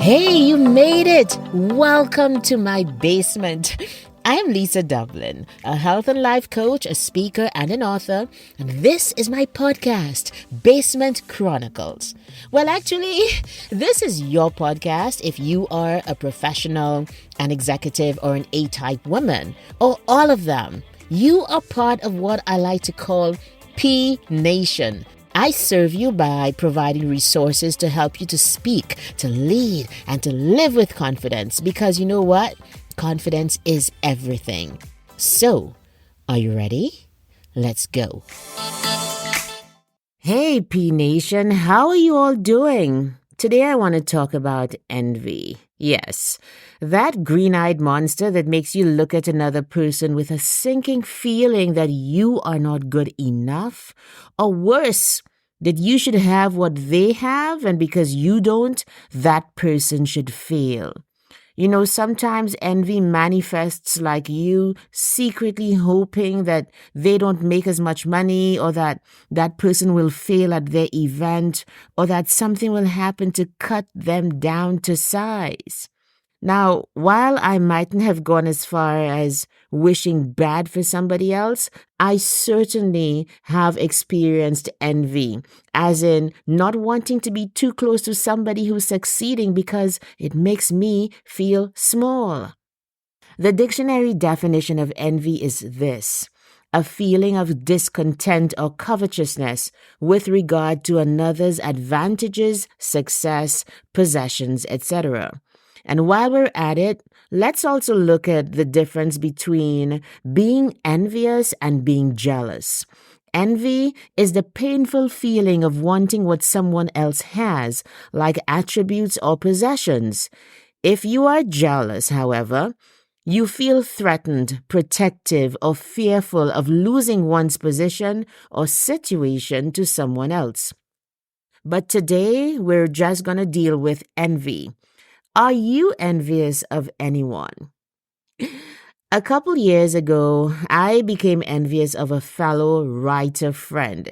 Hey, you made it! Welcome to my basement. I'm Lisa Dublin, a health and life coach, a speaker, and an author, and this is my podcast, Basement Chronicles. Well, actually, this is your podcast if you are a professional, an executive, or an A-type woman, or all of them. You are part of what I like to call P Nation. I serve you by providing resources to help you to speak, to lead, and to live with confidence because you know what? Confidence is everything. So, are you ready? Let's go. Hey, P Nation, how are you all doing? Today I want to talk about envy. Yes, that green-eyed monster that makes you look at another person with a sinking feeling that you are not good enough, or worse, that you should have what they have, and because you don't, that person should fail. You know, sometimes envy manifests like you secretly hoping that they don't make as much money or that that person will fail at their event or that something will happen to cut them down to size. Now, while I mightn't have gone as far as wishing bad for somebody else, I certainly have experienced envy, as in not wanting to be too close to somebody who's succeeding because it makes me feel small. The dictionary definition of envy is this: a feeling of discontent or covetousness with regard to another's advantages, success, possessions, etc. And while we're at it, let's also look at the difference between being envious and being jealous. Envy is the painful feeling of wanting what someone else has, like attributes or possessions. If you are jealous, however, you feel threatened, protective, or fearful of losing one's position or situation to someone else. But today, we're just going to deal with envy. Are you envious of anyone? A couple years ago, I became envious of a fellow writer friend.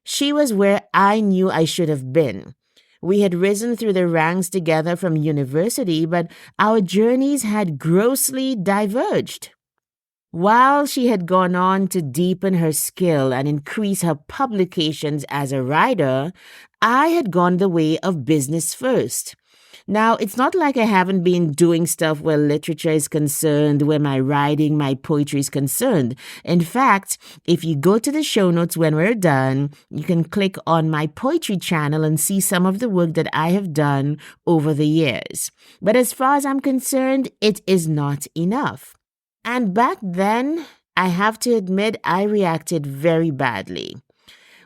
She was where I knew I should have been. We had risen through the ranks together from university, but our journeys had grossly diverged. While she had gone on to deepen her skill and increase her publications as a writer, I had gone the way of business first. Now, it's not like I haven't been doing stuff where literature is concerned, where my writing, my poetry is concerned. In fact, if you go to the show notes when we're done, you can click on my poetry channel and see some of the work that I have done over the years. But as far as I'm concerned, it is not enough. And back then, I have to admit, I reacted very badly.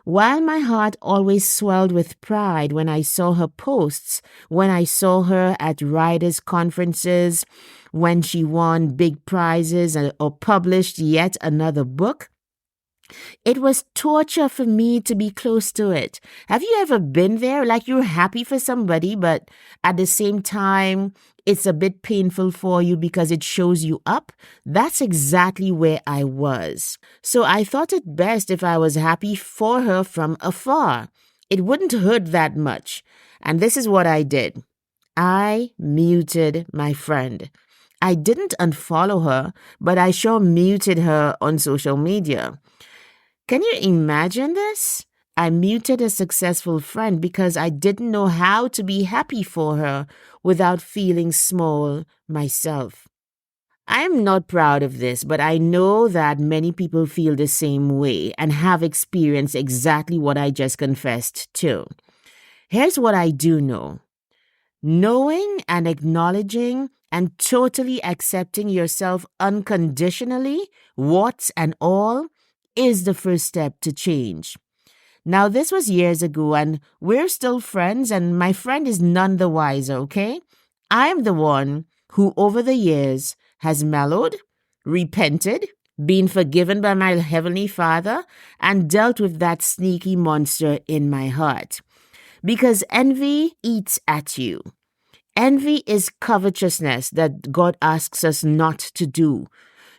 While my heart always swelled with pride when I saw her posts, when I saw her at writers' conferences, when she won big prizes or published yet another book, it was torture for me to be close to it. Have you ever been there? Like you're happy for somebody, but at the same time, it's a bit painful for you because it shows you up? That's exactly where I was. So I thought it best if I was happy for her from afar. It wouldn't hurt that much. And this is what I did. I muted my friend. I didn't unfollow her, but I sure muted her on social media. Can you imagine this? I muted a successful friend because I didn't know how to be happy for her without feeling small myself. I'm not proud of this, but I know that many people feel the same way and have experienced exactly what I just confessed to. Here's what I do know. Knowing and acknowledging and totally accepting yourself unconditionally, warts and all, is the first step to change. Now, this was years ago, and we're still friends, and my friend is none the wiser, okay? I'm the one who, over the years, has mellowed, repented, been forgiven by my Heavenly Father, and dealt with that sneaky monster in my heart. Because envy eats at you. Envy is covetousness that God asks us not to do.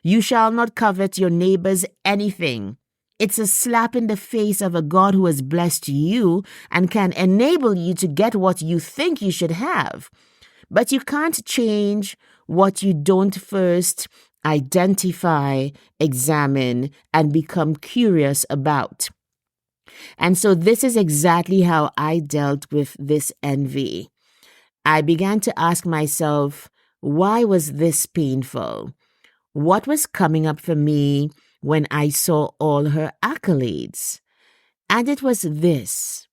You shall not covet your neighbor's anything. It's a slap in the face of a God who has blessed you and can enable you to get what you think you should have. But you can't change what you don't first identify, examine, and become curious about. And so this is exactly how I dealt with this envy. I began to ask myself, why was this painful? What was coming up for me when I saw all her accolades? And it was this.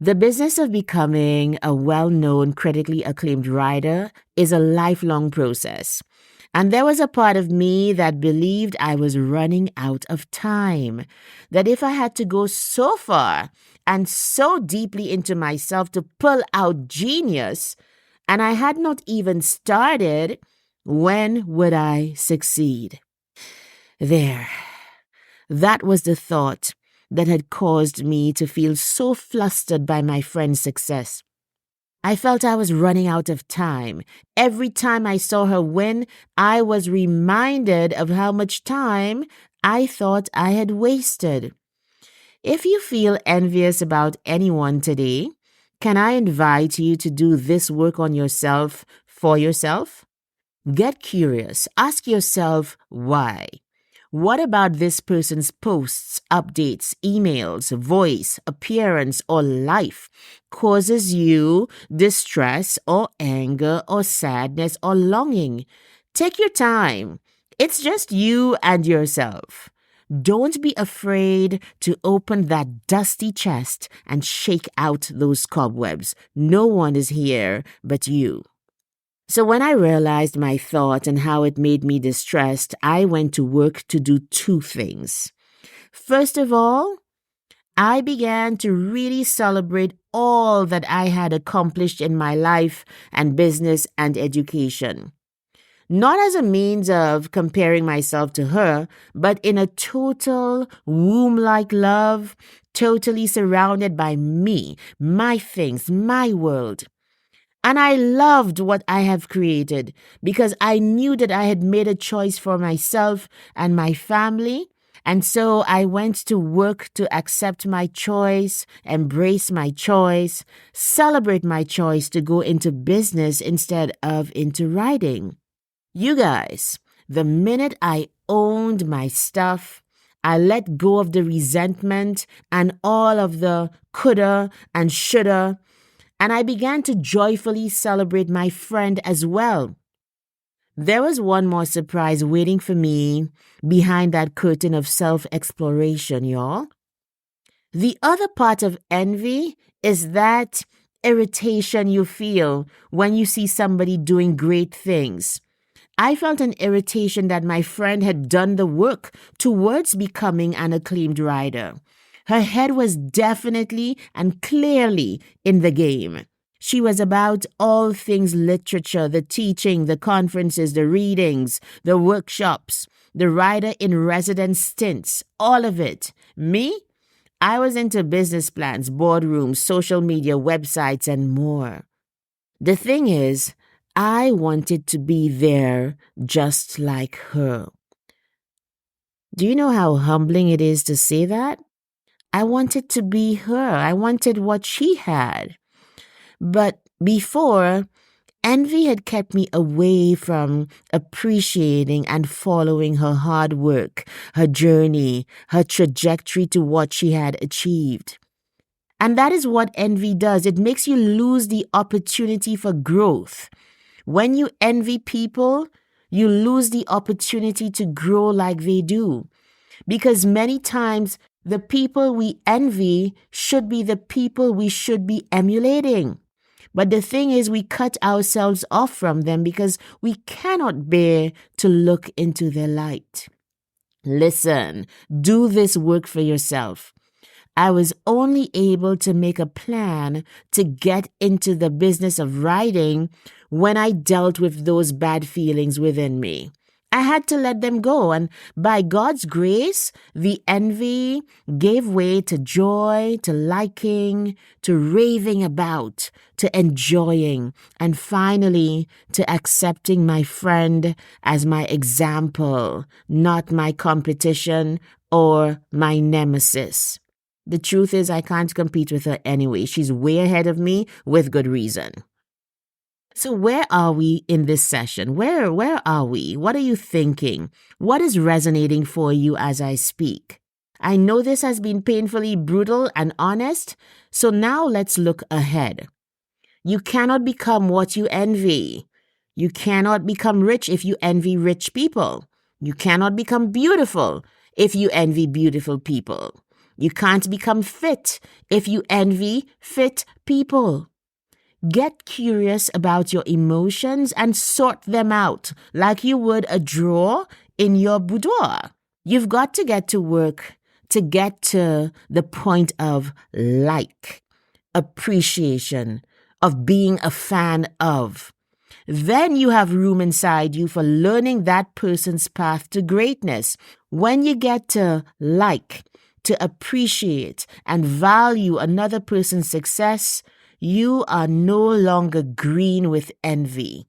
The business of becoming a well-known, critically acclaimed writer is a lifelong process. And there was a part of me that believed I was running out of time, that if I had to go so far and so deeply into myself to pull out genius, and I had not even started, when would I succeed? There. That was the thought that had caused me to feel so flustered by my friend's success. I felt I was running out of time. Every time I saw her win, I was reminded of how much time I thought I had wasted. If you feel envious about anyone today, can I invite you to do this work on yourself for yourself? Get curious. Ask yourself why. What about this person's posts, updates, emails, voice, appearance, or life causes you distress or anger or sadness or longing? Take your time. It's just you and yourself. Don't be afraid to open that dusty chest and shake out those cobwebs. No one is here but you. So when I realized my thought and how it made me distressed, I went to work to do two things. First of all, I began to really celebrate all that I had accomplished in my life and business and education. Not as a means of comparing myself to her, but in a total womb-like love, totally surrounded by me, my things, my world. And I loved what I have created because I knew that I had made a choice for myself and my family. And so I went to work to accept my choice, embrace my choice, celebrate my choice to go into business instead of into writing. You guys, the minute I owned my stuff, I let go of the resentment and all of the coulda and shoulda, and I began to joyfully celebrate my friend as well. There was one more surprise waiting for me behind that curtain of self-exploration, y'all. The other part of envy is that irritation you feel when you see somebody doing great things. I felt an irritation that my friend had done the work towards becoming an acclaimed writer. Her head was definitely and clearly in the game. She was about all things literature, the teaching, the conferences, the readings, the workshops, the writer in residence stints, all of it. Me? I was into business plans, boardrooms, social media, websites, and more. The thing is, I wanted to be there just like her. Do you know how humbling it is to say that? I wanted to be her. I wanted what she had. But before, envy had kept me away from appreciating and following her hard work, her journey, her trajectory to what she had achieved. And that is what envy does. It makes you lose the opportunity for growth. When you envy people, you lose the opportunity to grow like they do. Because many times, the people we envy should be the people we should be emulating. But the thing is, we cut ourselves off from them because we cannot bear to look into their light. Listen, do this work for yourself. I was only able to make a plan to get into the business of writing when I dealt with those bad feelings within me. I had to let them go, and by God's grace, the envy gave way to joy, to liking, to raving about, to enjoying, and finally to accepting my friend as my example, not my competition or my nemesis. The truth is, I can't compete with her anyway. She's way ahead of me with good reason. So where are we in this session? Where are we? What are you thinking? What is resonating for you as I speak? I know this has been painfully brutal and honest, so now let's look ahead. You cannot become what you envy. You cannot become rich if you envy rich people. You cannot become beautiful if you envy beautiful people. You can't become fit if you envy fit people. Get curious about your emotions and sort them out like you would a drawer in your boudoir. You've got to get to work to get to the point of like, appreciation, of being a fan of. Then you have room inside you for learning that person's path to greatness. When you get to like, to appreciate and value another person's success, you are no longer green with envy.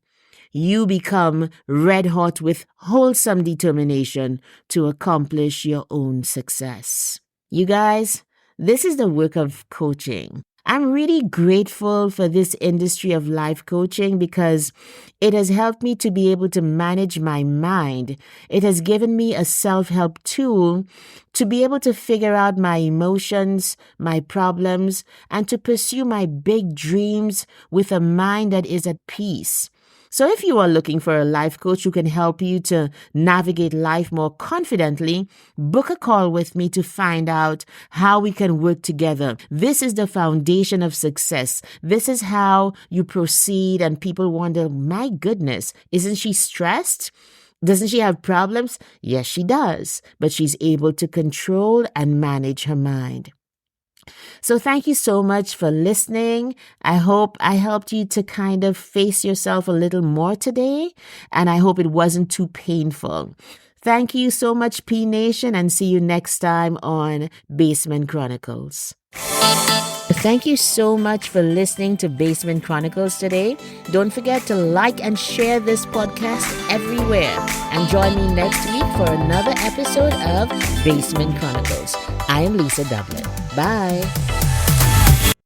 You become red hot with wholesome determination to accomplish your own success. You guys, this is the work of coaching. I'm really grateful for this industry of life coaching because it has helped me to be able to manage my mind. It has given me a self-help tool to be able to figure out my emotions, my problems, and to pursue my big dreams with a mind that is at peace. So if you are looking for a life coach who can help you to navigate life more confidently, book a call with me to find out how we can work together. This is the foundation of success. This is how you proceed, and people wonder, my goodness, isn't she stressed? Doesn't she have problems? Yes, she does, but she's able to control and manage her mind. So thank you so much for listening. I hope I helped you to kind of face yourself a little more today, and I hope it wasn't too painful. Thank you so much, P Nation, and see you next time on Basement Chronicles. Thank you so much for listening to Basement Chronicles today. Don't forget to like and share this podcast everywhere. And join me next week for another episode of Basement Chronicles. I am Lisa Dublin. Bye.